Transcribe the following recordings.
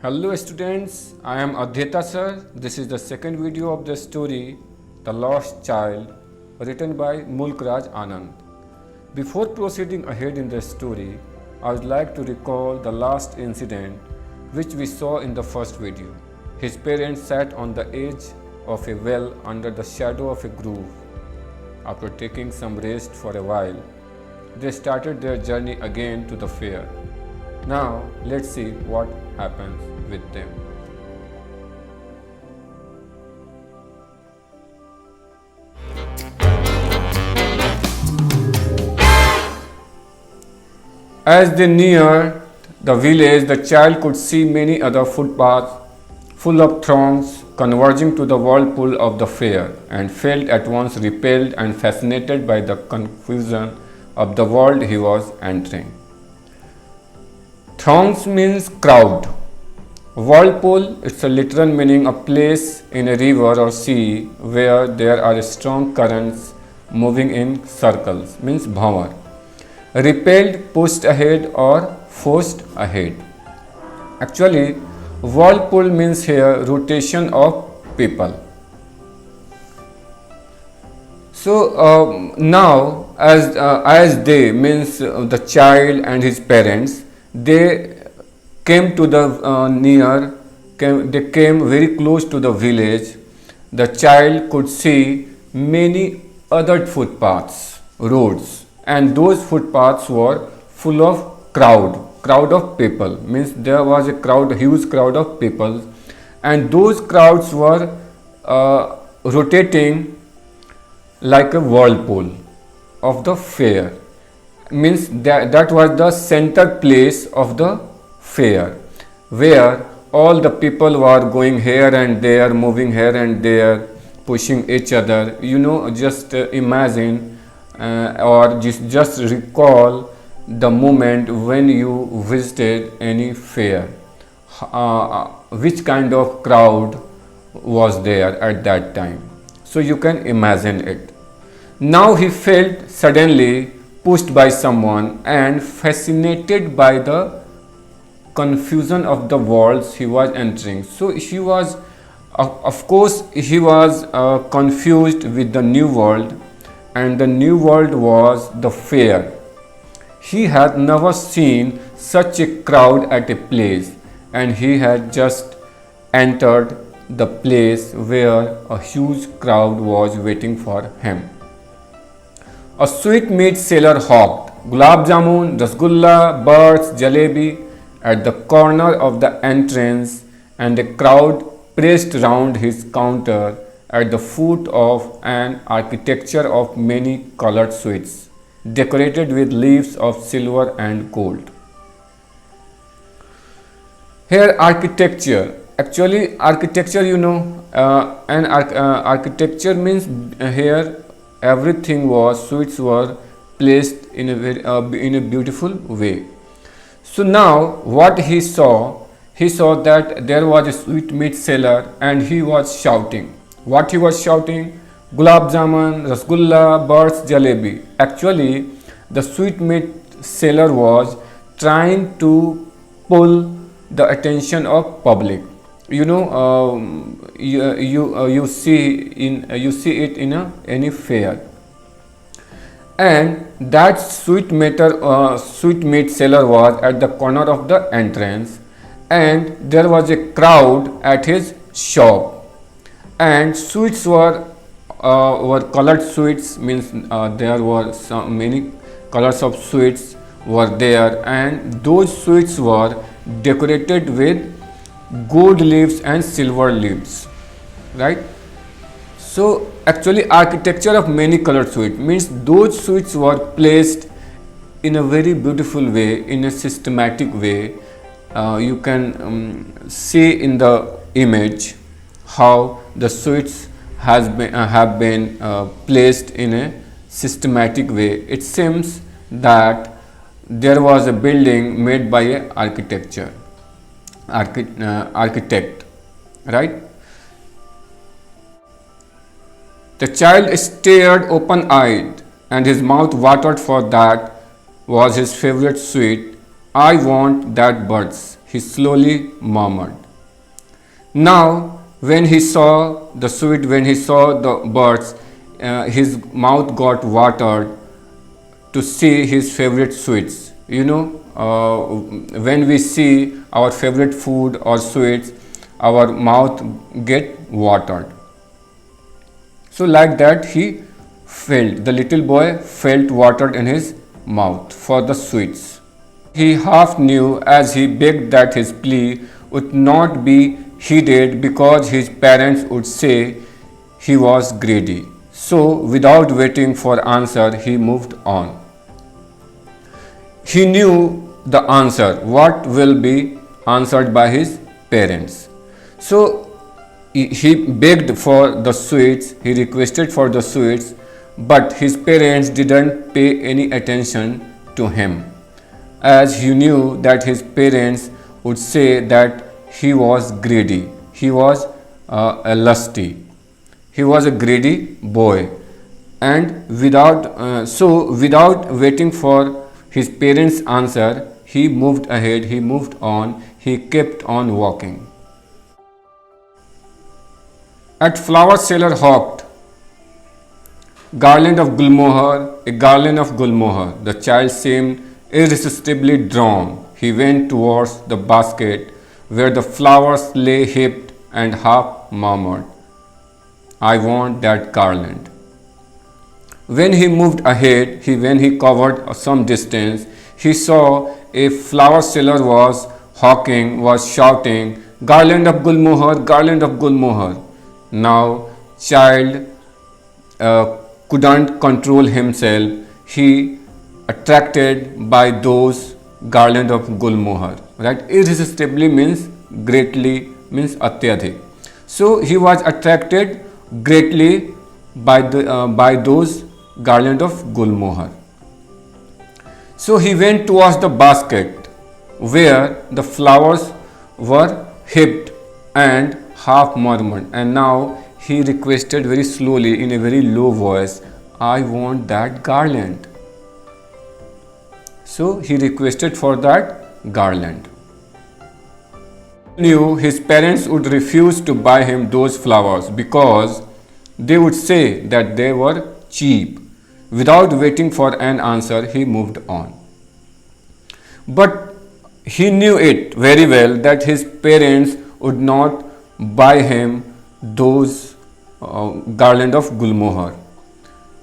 Hello students, I am Adhyata sir. This is the second video of the story The Lost Child written by Mulk Raj Anand. Before proceeding ahead in the story, I would like to recall the last incident which we saw in the first video. His parents sat on the edge of a well under the shadow of a grove. After taking some rest for a while, they started their journey again to the fair. Now let's see what happens with them. As they neared the village, the child could see many other footpaths full of throngs converging to the whirlpool of the fair, and felt at once repelled and fascinated by the confusion of the world he was entering. Throngs means crowd. Whirlpool, it's a literal meaning a place in a river or sea where there are strong currents moving in circles, means bhavar. Repelled, pushed ahead or forced ahead. Actually, whirlpool means here rotation of people. So now as they means the child and his parents, they came to the they came very close to the village. The child could see many other footpaths, roads, and those footpaths were full of crowd of people, means there was a huge crowd of people, and those crowds were rotating like a whirlpool of the fair, means that was the center place of the fair where all the people were going here and there, moving here and there, pushing each other. Just imagine or just recall the moment when you visited any fair, which kind of crowd was there at that time. So you can imagine it. Now he felt suddenly pushed by someone and fascinated by the confusion of the worlds he was entering. So he was, of course, he was confused with the new world, and the new world was the fair. He had never seen such a crowd at a place, and he had just entered the place where a huge crowd was waiting for him. A sweetmeat seller hawked gulab jamun, rasgulla, birds, jalebi at the corner of the entrance, and a crowd pressed round his counter at the foot of an architecture of many colored sweets, decorated with leaves of silver and gold. Here architecture, actually architecture, architecture means here everything was, sweets were placed in a beautiful way. So now what he saw that there was a sweetmeat seller, and he was shouting. What he was shouting? Gulab jamun, rasgulla, birds, jalebi. Actually, the sweetmeat seller was trying to pull the attention of public. You see it in any fair, and that sweetmeat seller was at the corner of the entrance, and there was a crowd at his shop, and sweets were colored sweets, means there were many colors of sweets were there, and those sweets were decorated with gold leaves and silver leaves, right? So actually architecture of many colored sweets means those sweets were placed in a very beautiful way, in a systematic way. You can see in the image how the sweets have been placed in a systematic way. It seems that there was a building made by an architect, right? The child stared open-eyed, and his mouth watered, for that was his favorite sweet. I want that, birds, he slowly murmured. Now, when he saw the sweet, when he saw the birds, his mouth got watered to see his favorite sweets. When we see our favorite food or sweets, our mouth get watered. So like that the little boy felt watered in his mouth for the sweets. He half knew as he begged that his plea would not be heeded because his parents would say he was greedy. So without waiting for answer, he moved on. He knew the answer, what will be answered by his parents. So he begged for the sweets, he requested for the sweets, but his parents didn't pay any attention to him, as he knew that his parents would say that he was greedy, he was a lusty, he was a greedy boy. And without waiting for his parents' answer, he moved ahead, he moved on, he kept on walking. At flower seller hawked garland of gulmohar, a garland of gulmohar. The child seemed irresistibly drawn. He went towards the basket where the flowers lay heaped and half murmured, I want that garland. When he moved ahead, when he covered some distance, he saw a flower seller was hawking, was shouting, garland of gulmohar, garland of gulmohar. Now, child couldn't control himself. He attracted by those garland of gulmohar. Right? Irresistibly means greatly, means atyadhik. So he was attracted greatly by those garland of gulmohar. So he went towards the basket where the flowers were heaped and half murmured, and now he requested very slowly in a very low voice, I want that garland. So he requested for that garland. He knew his parents would refuse to buy him those flowers because they would say that they were cheap. Without waiting for an answer, he moved on. But he knew it very well that his parents would not buy him those garland of gulmohar.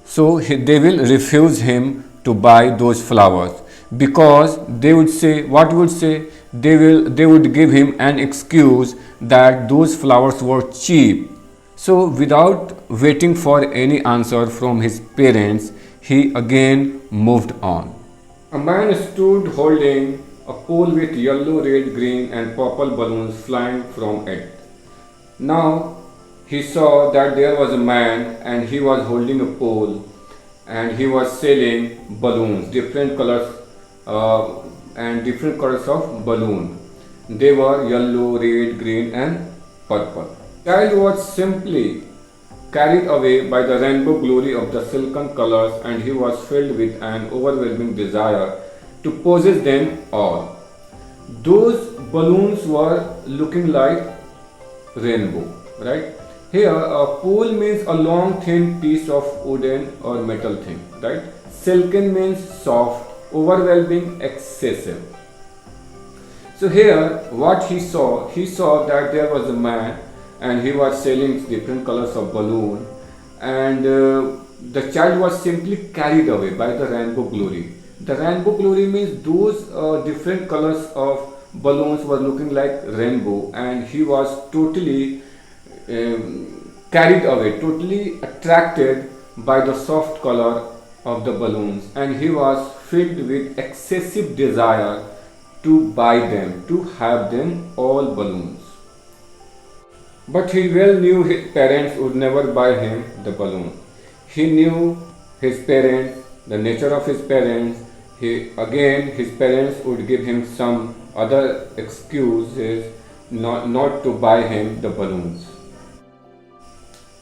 So they will refuse him to buy those flowers because they would say, what would say? They would give him an excuse that those flowers were cheap. So without waiting for any answer from his parents, he again moved on. A man stood holding a pole with yellow, red, green and purple balloons flying from it. Now he saw that there was a man and he was holding a pole and he was selling balloons, different colors and different colors of balloon. They were yellow, red, green and purple. The child was simply carried away by the rainbow glory of the silken colors, and he was filled with an overwhelming desire to possess them all. Those balloons were looking like rainbow, right? Here a pole means a long thin piece of wooden or metal thing, right? Silken means soft, overwhelming, excessive. So here what he saw that there was a man and he was selling different colors of balloon, and the child was simply carried away by the rainbow glory. The rainbow glory means those different colors of balloons were looking like rainbow, and he was totally carried away, totally attracted by the soft color of the balloons, and he was filled with excessive desire to buy them, to have them all balloons. But he well knew his parents would never buy him the balloon. He knew his parents, the nature of his parents. His parents would give him some other excuses not to buy him the balloons,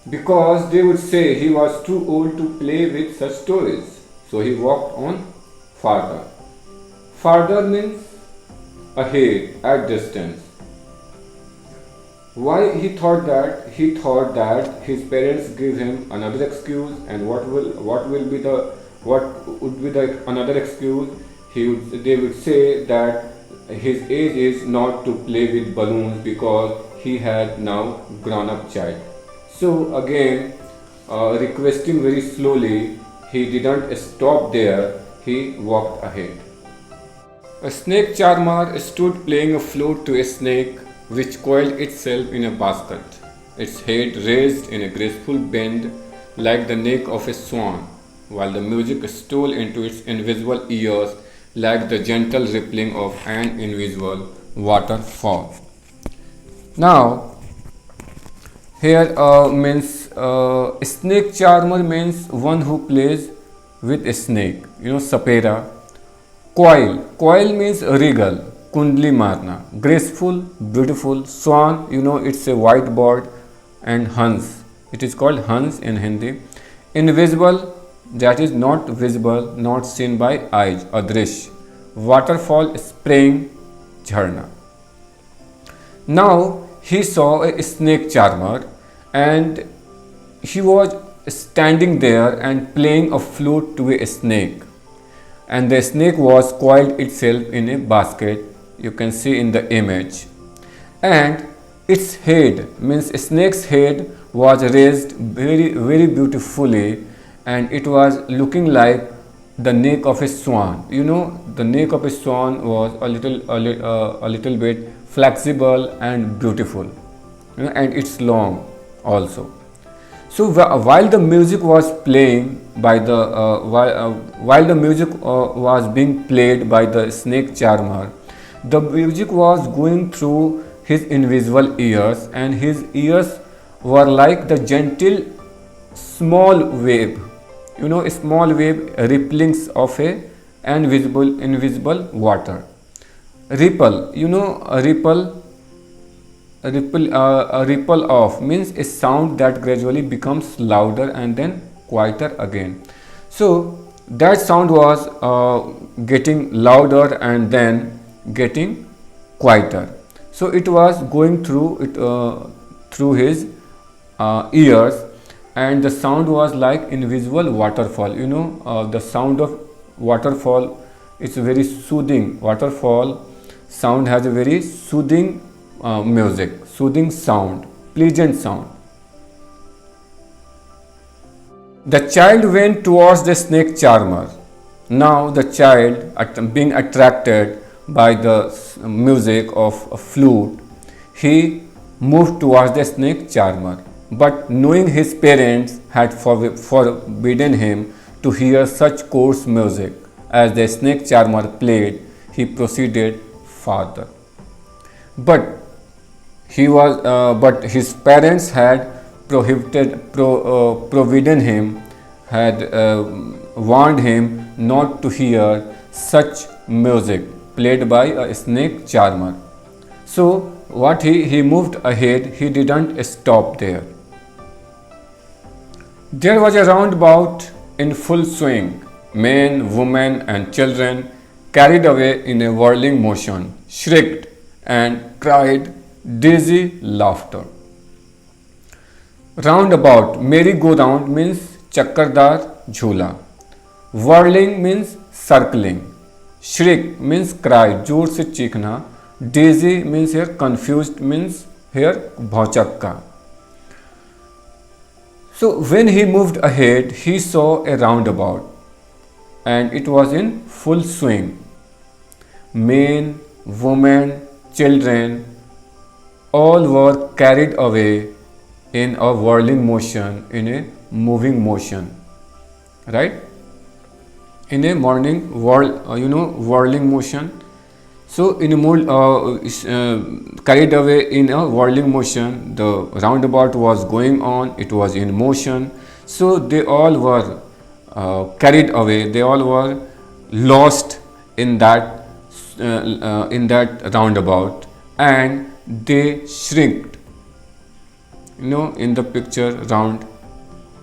because they would say he was too old to play with such toys. So he walked on farther. Farther means ahead at distance. Why he thought that? He thought that his parents give him another excuse, and what would be the another excuse? They would say that his age is not to play with balloons because he had now grown up child. So again, requesting very slowly, he didn't stop there. He walked ahead. A snake charmer stood playing a flute to a snake which coiled itself in a basket, its head raised in a graceful bend like the neck of a swan, while the music stole into its invisible ears like the gentle rippling of an invisible waterfall. Now, here means snake charmer means one who plays with a snake. Sapera. Coil means regal, kundli marna, graceful, beautiful. Swan, it's a white bird, and Hans. It is called Hans in Hindi. Invisible, that is not visible, not seen by eyes, adrish. Waterfall, spring, jharna. Now he saw a snake charmer, and he was standing there and playing a flute to a snake, and the snake was coiled itself in a basket, you can see in the image, and its head means snake's head was raised very beautifully, and it was looking like the neck of a swan. The neck of a swan was a little bit flexible and beautiful, and it's long also. So while the music was playing by the while the music was being played by the snake charmer, the music was going through his invisible ears, and his ears were like the gentle small wave, small wave ripplings of a invisible water. Ripple, a ripple off means a sound that gradually becomes louder and then quieter again. So that sound was getting louder and then getting quieter. So it was going through his ears, and the sound was like invisible waterfall. The sound of waterfall is very soothing. Waterfall sound has a very soothing music, soothing sound, pleasant sound. The child went towards the snake charmer. Now the child, being attracted by the music of a flute, he moved towards the snake charmer. But knowing his parents had forbidden him to hear such coarse music as the snake charmer played, he proceeded farther. But but his parents had forbidden him, had warned him not to hear such music played by a snake charmer. So what he moved ahead, he didn't stop there. There was a roundabout in full swing. Men, women, and children, carried away in a whirling motion, shrieked and cried dizzy laughter. Roundabout, merry-go-round means chakkardar jhula. Whirling means circling. Shriek means cry, जोर से चीखना. Dizzy means here confused, means here भौचक्का. So when he moved ahead, he saw a roundabout, and it was in full swing. Men, women, children, all were carried away in a whirling motion, in a moving motion, right? In a whirling motion. So in a carried away in a whirling motion, the roundabout was going on, it was in motion. So they all were carried away, they all were lost in that roundabout, and they shrieked. In the picture, round,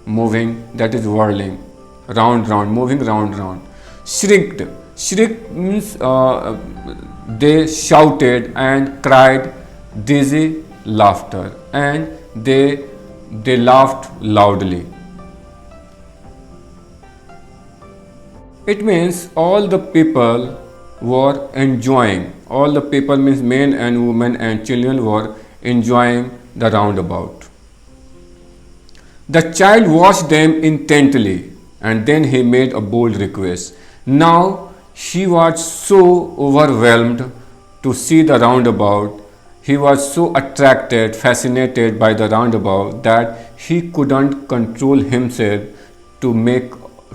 moving, that is whirling, round, moving round. Shrieked. Shriek means they shouted and cried dizzy laughter, and they laughed loudly. It means all the people were enjoying. All the people means men and women and children were enjoying the roundabout. The child watched them intently and then he made a bold request. Now he was so overwhelmed to see the roundabout. He was so attracted, fascinated by the roundabout that he couldn't control himself to make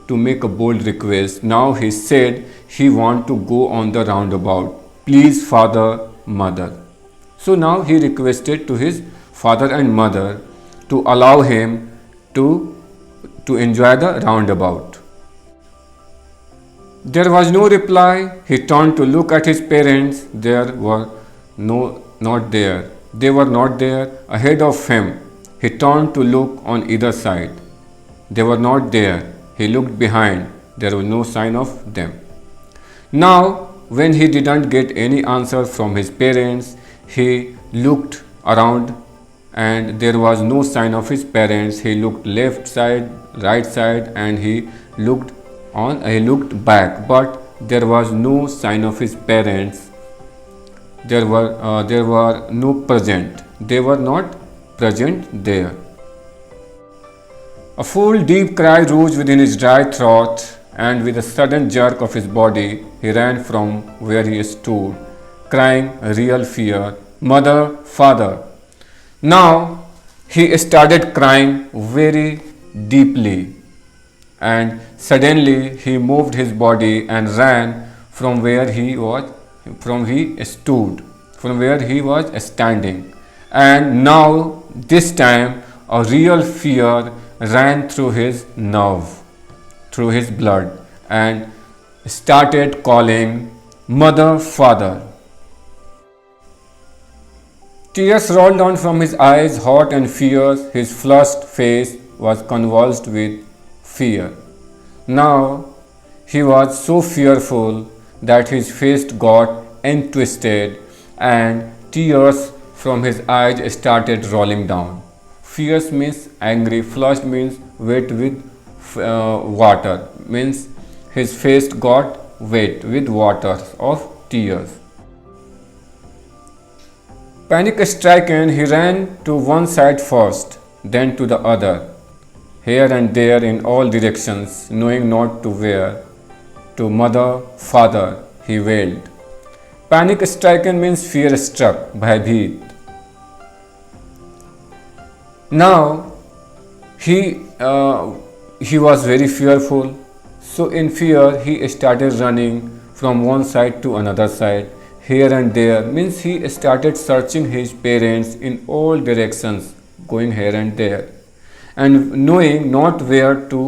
to make a bold request. Now he said he want to go on the roundabout. Please, father, mother. So now he requested to his father and mother to allow him to enjoy the roundabout. There was no reply. He turned to look at his parents. There were not there. They were not there ahead of him. He turned to look on either side. They were not there. He looked behind. There was no sign of them. Now, when he didn't get any answer from his parents, he looked around and there was no sign of his parents. He looked left side, right side, and he looked back, but there was no sign of his parents. There were no present. They were not present there. A full deep cry rose within his dry throat, and with a sudden jerk of his body, he ran from where he stood, crying real fear, "Mother, father." Now he started crying very deeply, and suddenly he moved his body and ran from where he was standing. And now this time a real fear ran through his nerve, through his blood, and started calling, "Mother, father." Tears rolled down from his eyes, hot and fierce. His flushed face was convulsed with fear. Now he was so fearful that his face got twisted and tears from his eyes started rolling down. Fierce means angry, flushed means wet with water, means his face got wet with water of tears. Panic stricken, he ran to one side first, then to the other, here and there in all directions, knowing not to where. To mother, father, he wailed. Panic stricken means fear struck, bhayabheet. Now he was very fearful. So in fear he started running from one side to another side, here and there, means he started searching his parents in all directions, going here and there, and knowing not where to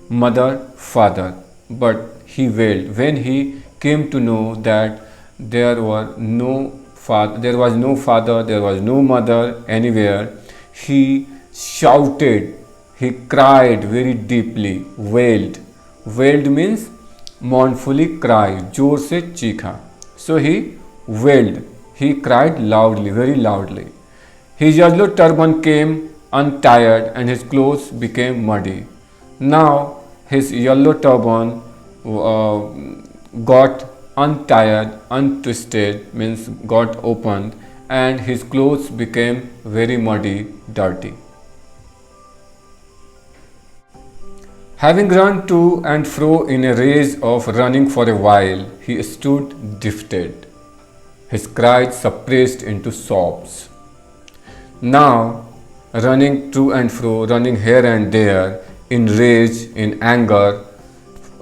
mother, father, but he wailed. When he came to know that there was no father, there was no mother anywhere, he shouted, he cried very deeply, wailed. Wailed means mournfully cry, जोर से चीखा. So he wailed, he cried loudly, very loudly. His yellow turban came untied and his clothes became muddy. Now his yellow turban got untied, untwisted, means got opened, and his clothes became very muddy, dirty. Having run to and fro in a race of running for a while, he stood defeated, his cries suppressed into sobs. Now, running to and fro, running here and there, in rage, in anger,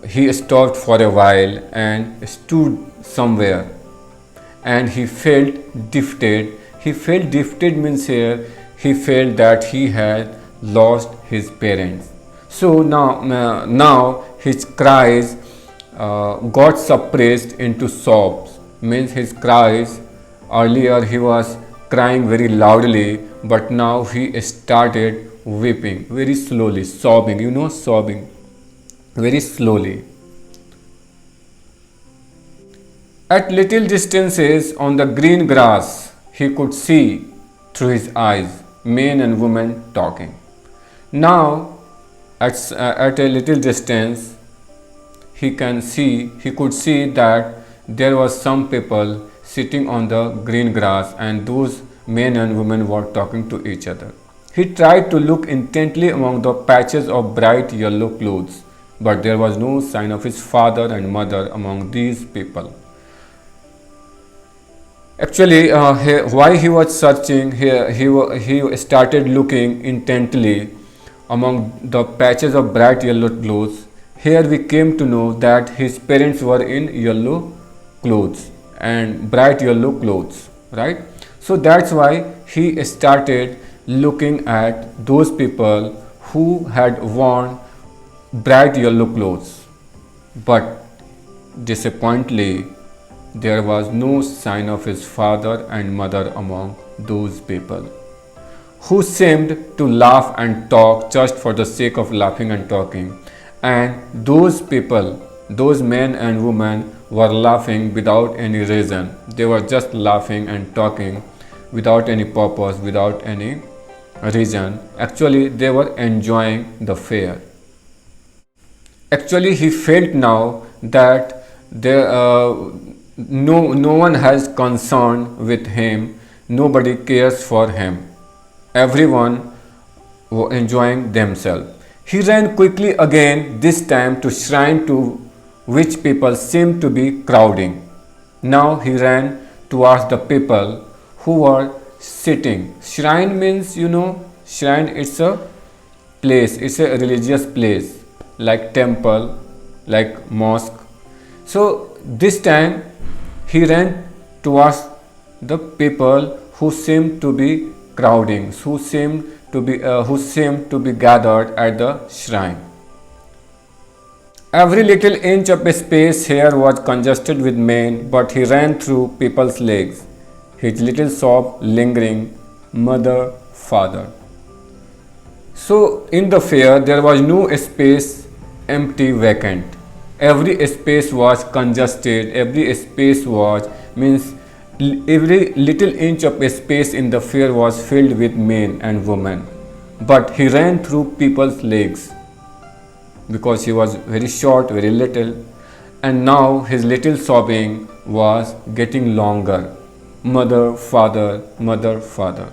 he stopped for a while and stood somewhere, and he felt defeated. He felt defeated means here he felt that he had lost his parents. So now his cries got suppressed into sobs, means his cries, earlier he was crying very loudly, but now he started weeping very slowly, sobbing, sobbing very slowly. At little distances on the green grass, he could see through his eyes men and women talking. Now, at a little distance, he could see that there was some people sitting on the green grass, and those men and women were talking to each other. He tried to look intently among the patches of bright yellow clothes, but there was no sign of his father and mother among these people. Actually, while he was searching, he started looking intently among the patches of bright yellow clothes. Here we came to know that his parents were in yellow clothes and bright yellow clothes, right? So that's why he started looking at those people who had worn bright yellow clothes. But disappointingly, there was no sign of his father and mother among those people, who seemed to laugh and talk just for the sake of laughing and talking. And those people, those men and women, were laughing without any reason. They were just laughing and talking without any purpose, without any reason. Actually, they were enjoying the fair. Actually, he felt now that there, no one has concern with him, nobody cares for him, everyone were enjoying themselves. He ran quickly again, this time to shrine to which people seemed to be crowding. Now he ran towards the people who were sitting. Shrine means, shrine, it's a place, it's a religious place like temple, like mosque. So this time he ran towards the people who seemed to be crowding, who seemed to be gathered at the shrine. Every little inch of space here was congested with men, but he ran through people's legs, his little sob lingering, mother, father. So in the fair there was no space empty, vacant. Every space was congested, every space was means every little inch of space in the fair was filled with men and women. But he ran through people's legs because he was very short, very little, and now his little sobbing was getting longer. Mother, father, mother, father.